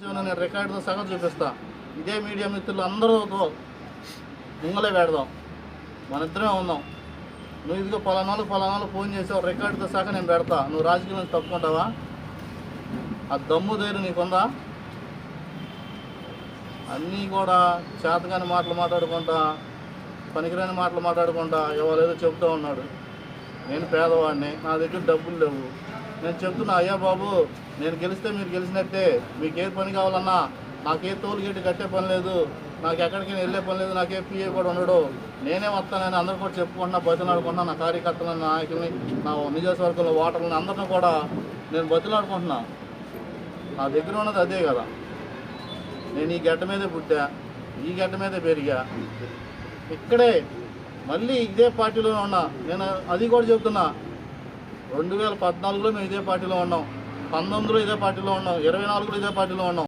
నేను రికార్డుతో సగం చూపిస్తా. ఇదే మీడియా మిత్రులు అందరూతో ముంగలే పెడదాం, మన ఇద్దరే ఉందాం. నువ్వు ఇదిగో పలానాలు ఫోన్ చేసావు, రికార్డుతో సగం నేను పెడతా. నువ్వు రాజకీయం నుంచి తప్పుకుంటావా? ఆ దమ్ము ధైర్యం నీకుందా? అన్నీ కూడా చేతగాని మాటలు మాట్లాడుకుంటా, పనికిరాని మాటలు మాట్లాడుకుంటా ఎవరేదో చెప్తూ ఉన్నాడు. నేను పేదవాడిని, నా దగ్గర డబ్బులు లేవు. నేను చెప్తున్నా, అయ్యా బాబు, నేను గెలిస్తే మీరు గెలిచినట్టే. మీకు ఏది పని కావాలన్నా, నాకే తోలు గేటు కట్టే పని లేదు, నాకు ఎక్కడికి వెళ్ళే పని లేదు, నాకే పిఏ కూడా ఉండడు. నేనే వస్తానని అందరూ కూడా చెప్పుకుంటున్నా, బతిలాడుకుంటున్నా. నా కార్యకర్తలని, నాయకుల్ని, నా నియోజకవర్గంలో ఓటర్లని అందరినీ కూడా నేను బతిలాడుకుంటున్నా. నా దగ్గర ఉన్నది అదే కదా. నేను ఈ గడ్డ మీదే పుట్టా, ఈ గడ్డ మీదే పెరిగా, ఇక్కడే మళ్ళీ ఇదే పార్టీలోనే ఉన్నా. నేను అది కూడా చెప్తున్నా, 2014లో మేము ఇదే పార్టీలో ఉన్నాం, 19లో ఇదే పార్టీలో ఉన్నాం, 24లో ఇదే పార్టీలో ఉన్నాం.